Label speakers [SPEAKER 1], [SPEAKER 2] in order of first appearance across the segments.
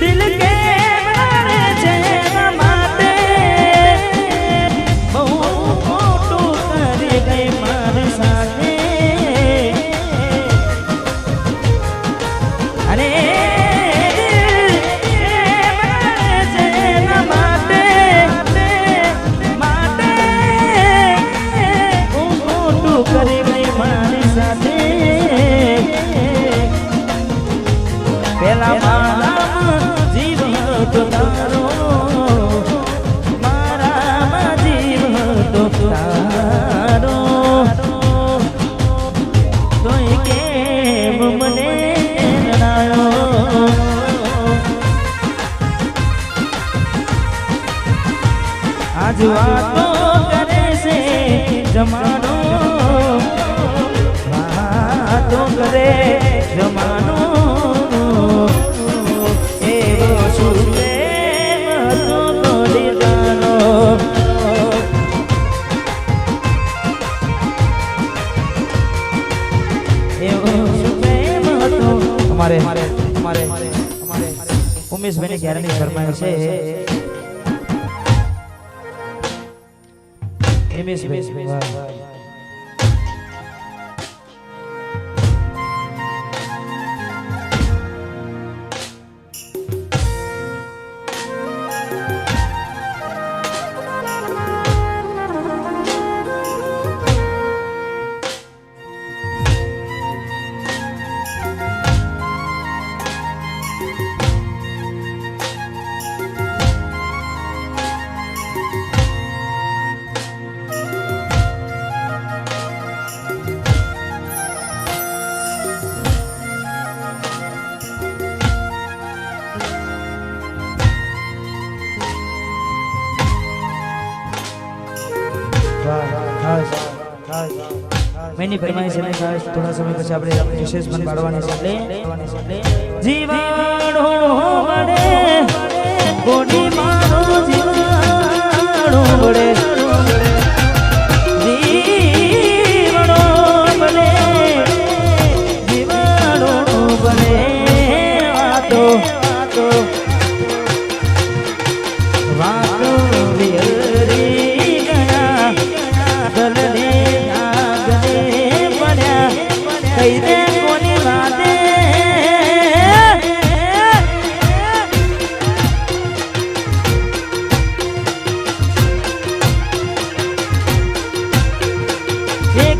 [SPEAKER 1] દિલ કે મારે છે માટે બહુ ખોટું કરી ગઈ મારી સાથે અને કરી ગઈ મારી સાથે પેલા મારામાં જીવ હતો તારો મારામાં જીવ હતો તારો તોય કેમ મને રડાયો આજ વાતો કરે છે જમાનો વાતો કરે જમાનો એવો શું પ્રેમ હતો તોડી જાનો એવો શું પ્રેમ હતો અમારે ઉમેશભાઈની ક્યારેની ફરમાઈશ છે ઉમેશભાઈ मैंने फरमाइश है खास थोड़ा समय પછી આપણે વિશેષ મન પાડવાની છે એટલે જીવાડો વડે ગોડી મારો જીવાડો વડે જીવાડો વડે જીવાડો વડે વાતો વાતો વિહરી ગયા ગલને કઈ દે કોની વાતે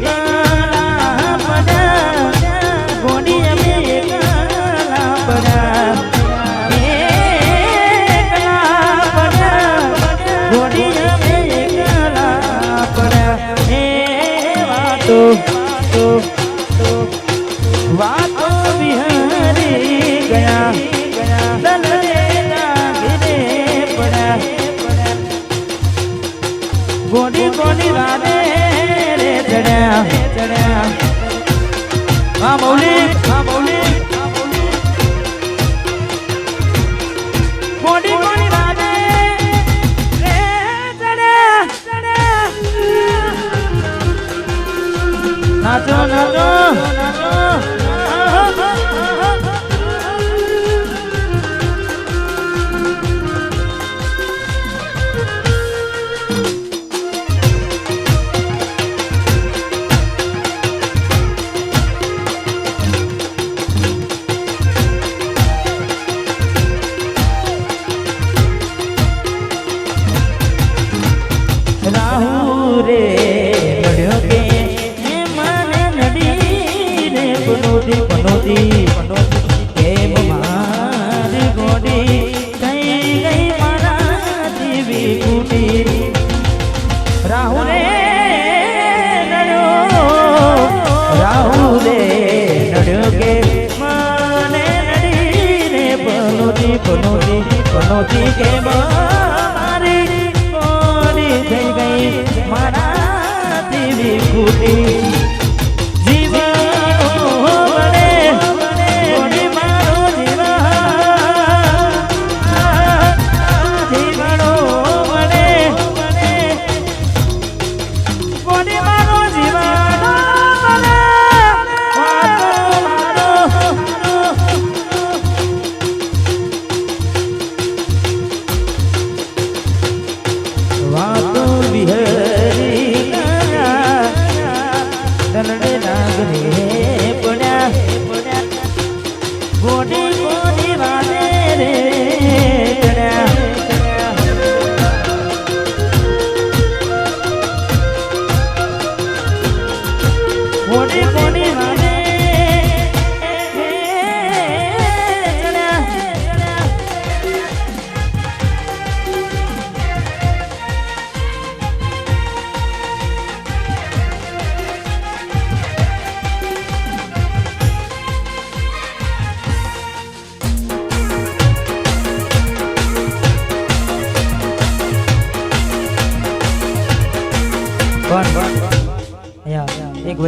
[SPEAKER 1] એકલા પડા ગોડી અમે એકલા પડા ગોડી અમે એકલા પડા એ વાતો વાતો વિહરી ગયા દલરે લાગીને પડ્યા ગોડી વાદે રે ચડ્યા હા મૌલી ગોડી વાદે રે ચડ્યા નાચો રાહુ રે નડ્યો કે મને નડી રે પનોતી કેમ મારી ગોડી કઈ ગઈ મારા જીવી કુટી રાહુ રે નડ્યો કે મને નડી રે પનોતી કેમ મારી ગોડી થઈ ગઈ મારા જીવી કુટી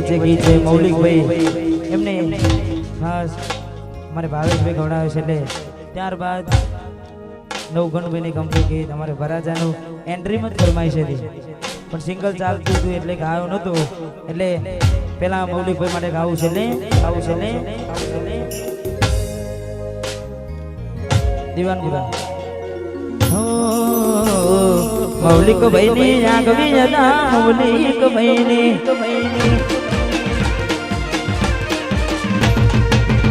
[SPEAKER 1] વચ્ચે ગીત છે મૌલિકભાઈ એમને ખાસ અમારે ભાવેશભાઈ ગવડાવે છે એટલે ત્યારબાદ નવગણભાઈની કંપની ગીત અમારે વરાજાનું એન્ટ્રીમાં જ ફરમાઈ છે પણ સિંગલ ચાલતું હતું એટલે ગાયો નહોતું એટલે પેલા મૌલિકભાઈ માટે ગાવું છે ને દીવાન ગુલા મૌલિક ભાઈની આગવી જતા મૌલિક ભાઈની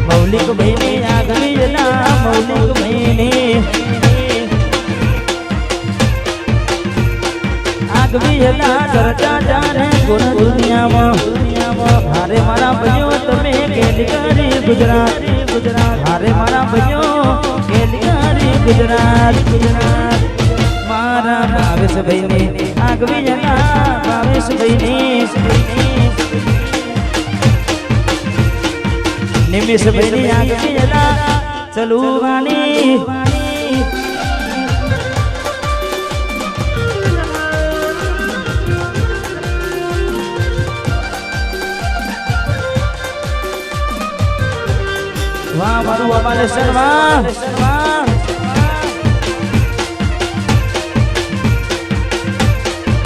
[SPEAKER 1] મૌલિક ભાઈની આગવી જતા મૌલિક ભાઈની આગવી જતા ચર્ચા જાણે ગુણ દુનિયામાં હારે મારા ભાઈઓ તમે કેલિકારી ગુજરાત હારે મારા ભાઈઓ કેલિકારી ગુજરાત મારા ભાવેશભાઈની આગવી જતા ભાવેશભાઈની નિમિષભાઈની આગવી જતા ચલુવાની વાહ મારું અમારે શર્મા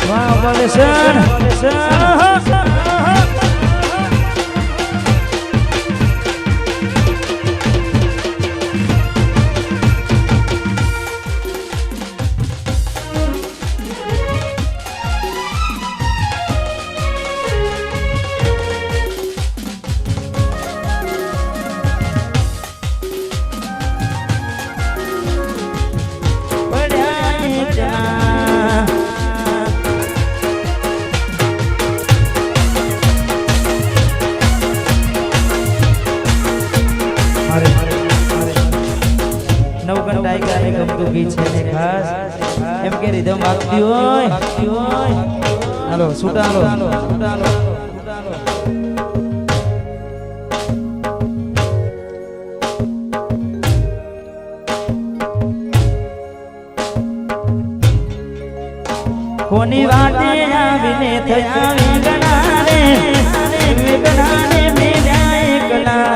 [SPEAKER 1] વાહ અમારે સર નવગણ ટાઈગરને ગમતું ગીત છે ને ખાસ એમ કે રીધમ આપતી હોય હાલો સુટાલો કોની વાટે આવીને થયા વેગણાને મેળ્યા એકલા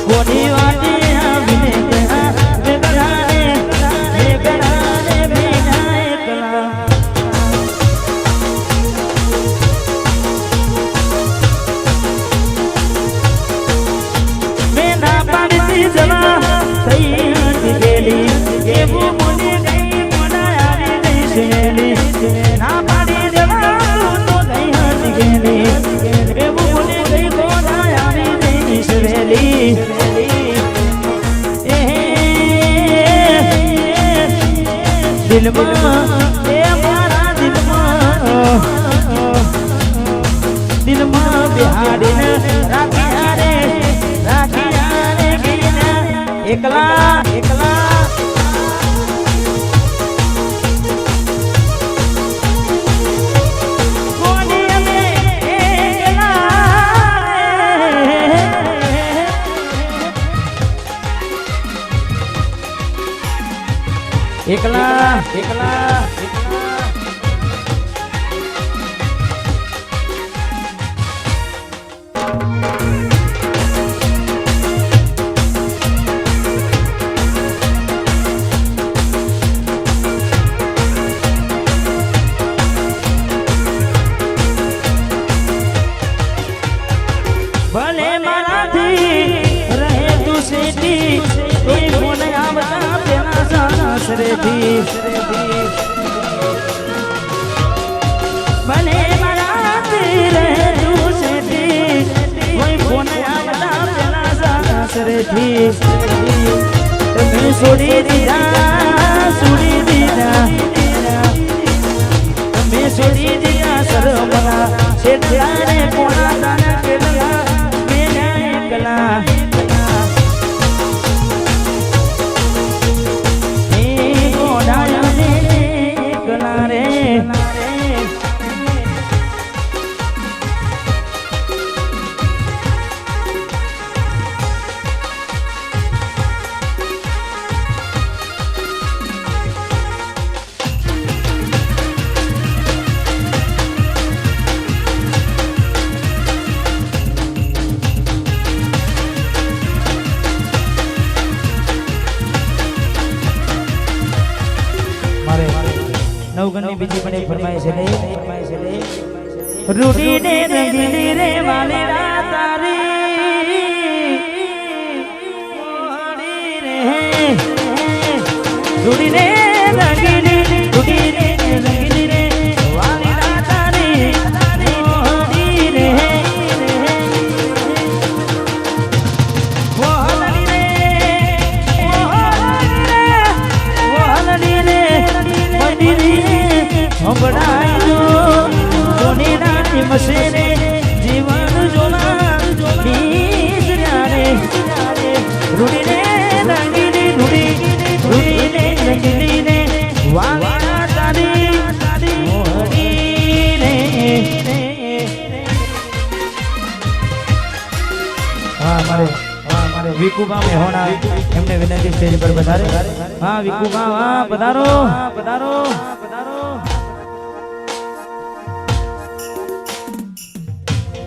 [SPEAKER 1] કોની વાટે આવીને થયા વેગણાને મેળ્યા એકલા મેં ના પાડતી જવા થઈ હતી ગેલી એવું મને ગઈ કોના આવી ગઈ શેલી ના પાડી જવા તો ગઈ હતી ગેલી એવું મને ગઈ કોના આવી ગઈ શેલી દિલમાં એ મારા દિલમાં બિહાડીને રાખ્યા રે એકલા કોની અમે એકલા ભલે મારાથી રહે તું સેટી કોઈ ફોન આવતા પેલા સાસરેથી ભલે મારાથી રહે તું સેટી કોઈ ફોન આવતા પેલા સાસરેથી તમે છોડી દીધા તમે છોડી દીધા સરમના છેટલાને કોના તાના કેલા એકલા એકલા રે નવગણની બીજી પણ એક ફરમાય છે રૂડી ને રંગીલી રે વાલેરા તારી રૂડી ને રંગીલી રૂડી ને રંગીલી રે વાલેરા તારી રૂડી રે મસેરે જીવન જોના રૂડી ને રંગીલી રૂડી ને રંગીલી ને વાલા તારી મોહની રે મારે વિકુબા મેહોણા એમને વિનંતી સ્ટેજ પર પધારે હા વિકુબા હા પધારો પધારો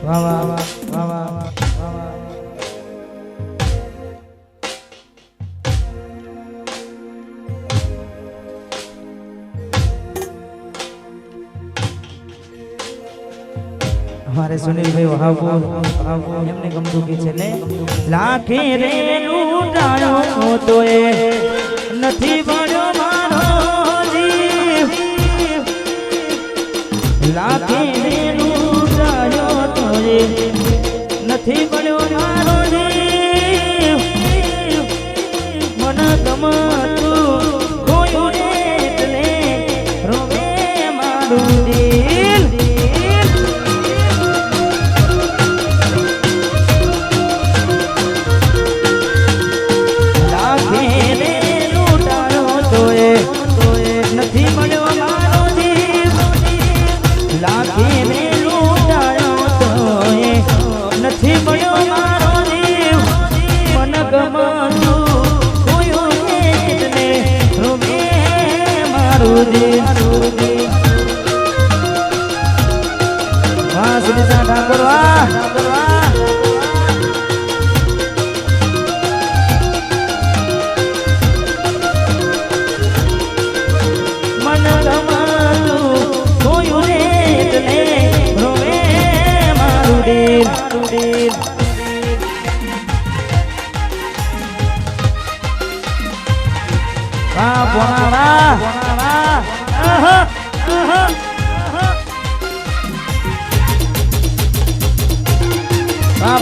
[SPEAKER 1] વાહ વાહ વાહ વાહ हमारे सुनील भाई वहाबू एमने गमतू की छे ने लाखे रे लूटायो तो ए નથી બળ્યો મારો જીવ લાખે રે લૂટાયો તો એ નથી બળ્યો મારો જીવ મન ગમતું કોયું એટલે રોવે મારું દિલ નથી મળ્યો મારો જીવ લાખી ને લૂંટાયો તો નથી મળ્યો મારો જીવ મન ગમતું કોયું એટલે રોવે મારું દિલ વાહ સુનિતા ઠાકોર વાહ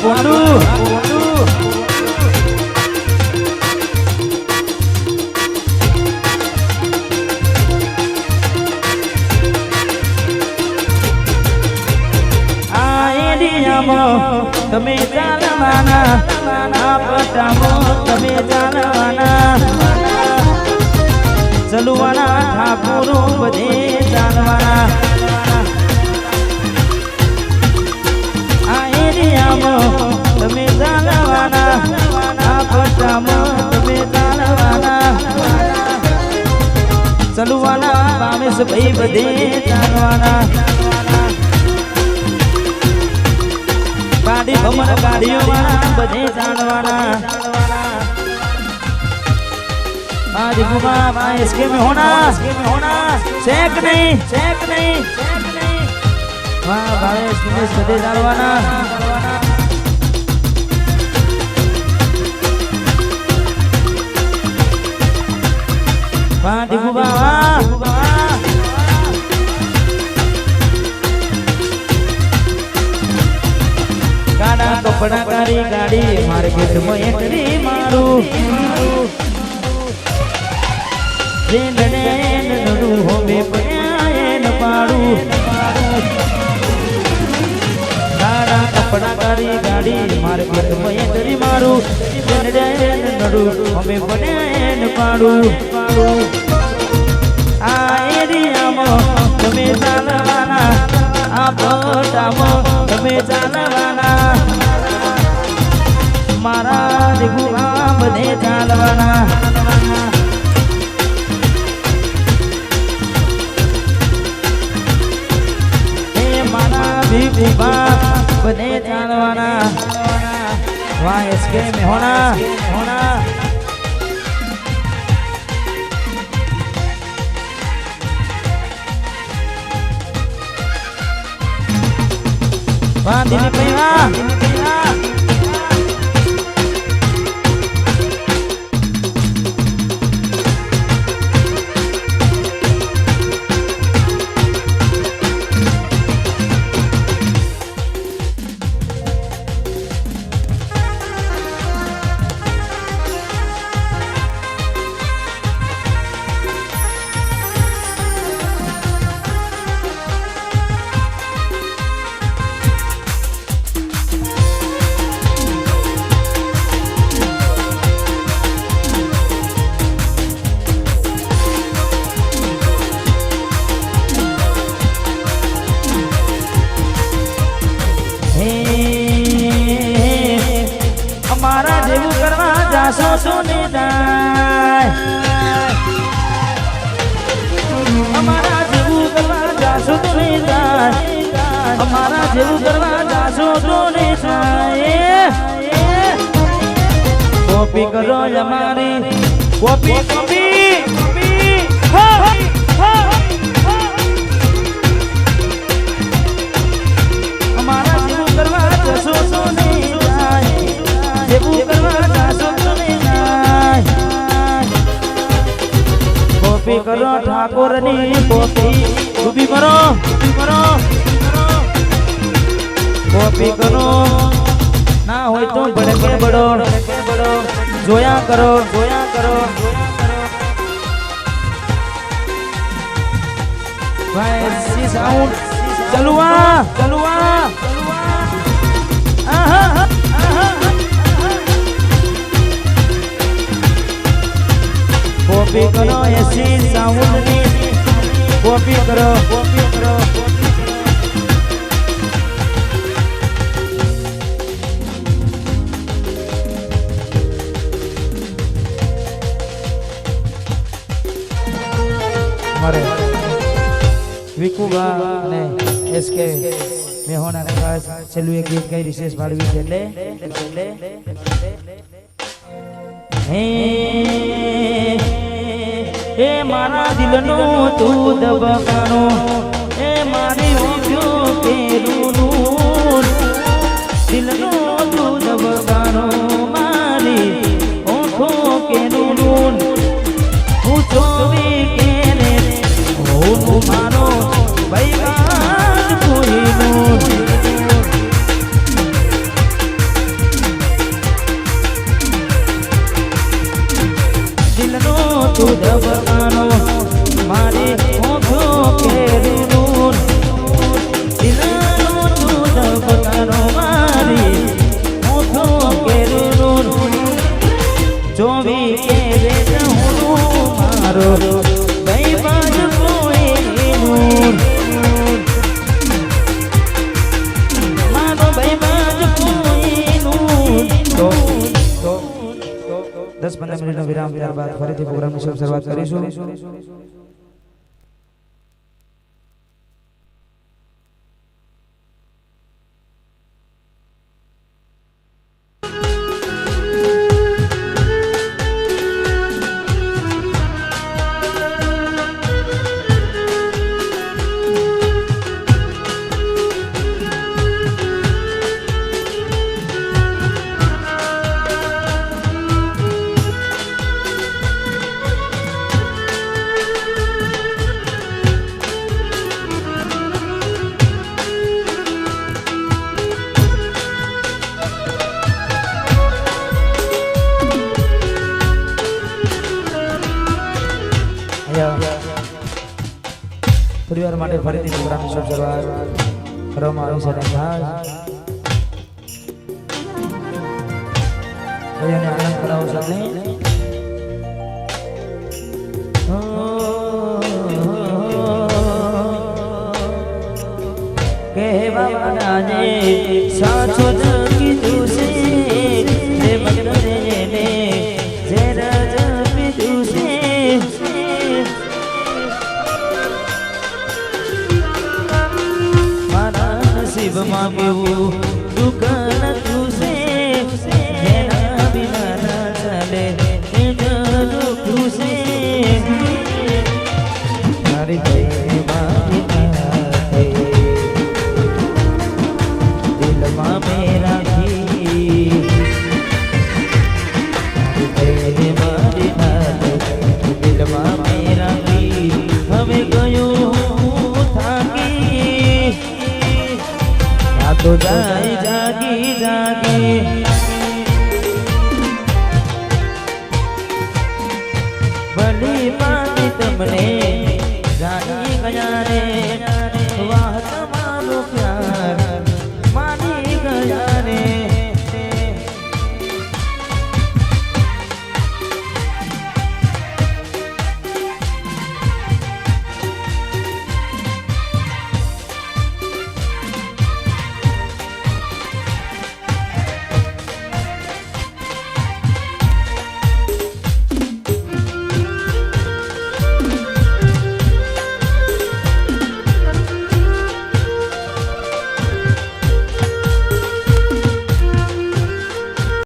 [SPEAKER 1] બોંડુ તમે ચાલવાના આ પટામાં તમે ચાલવાના ચલવાના ઠાકોરો બધે ચાલવાના આ એરિયામાં તમે ચાલવાના આ પટામાં તમે ચાલવાના ચલવાના બામેશ ભાઈ બધે ચાલવાના ગાડી ભમર ગાડીઓ વાળા બધે ચાલવાના आज घुमा भाई इसके में होना शेक नहीं वाह भाई इसमें सदे डालवाना वाह दिखुबा वाह गाड़ा कपड़ा कारी गाड़ी मार्केट में एंट्री मारू नडू होमे पयान पाड़ू गाड़ा कपड़ा कारी गाड़ी मार्केट में एंट्री मारू नडू होमे पयान पाड़ू आ एरिया में तमे चालवाना आ पोटा में तमे चालवाना मारा दिखुआ बधे चालवाना बने चालवाना वहाँ इसके में होना વાહ દિલીપભાઈ વાહ અમારા જેવું કરવા જાશો તો ને જાય અમારા જેવું કરવા જાશો તો ને જાય અમારા જેવું કરવા જાશો તો ને જાય કોપી કરો અમારી કોપી કોપી અમારા જેવું કરવા જાશો તો ને જેવું કરવા જાશો તો ને કોપી કરો ઠાકોરની કોપી ઉભી કરો કોપી કરો ના હોય તો ભડકે બડો જોયા કરો ભાઈ સી સાઉન્ડ ચલુઆ કોપી કરો એસી સાઉન્ડ ની કોપી કરો મારે વિકુબા અને એસકે મેહોના ને ખાસ છેલ્લું એક ગીત કઈ વિશેષ પાડવી છે એટલે હે મારા દિલનો તું દબકાનો હે મારી ઓછો કેરું દિલનો તું દબકાનો મારી ઓછો કેરું હું ચોવી કેને હું મારો ભૈવાન કોઈનું તું દબકાનો મારી ઓછો કેરું દિલનો તું દબકાનો મારી ઓછો કેરું ચોવી કે મારો ભૈવાન કોઈનું મારો ભૈવાન કોઈનું 10-15 મિનિટનો વિરામ બાદ ફરીથી પ્રોગ્રામની શરૂઆત કરીશું. પરિવાર માટે ફરીથી પ્રોગ્રામની શરૂઆત કરવામાં આવી છે. ભાઈઓને આનંદ કરાવો છો કહેવાના જે સાચો જ કીધું છે તે બદલે ને જે રજ પીધું છે નસીબમાં કેવું દુઃખ નતું છે જેના વિના ના ચાલે એ જ દુઃખ છે મારી ભાઈ તો જાય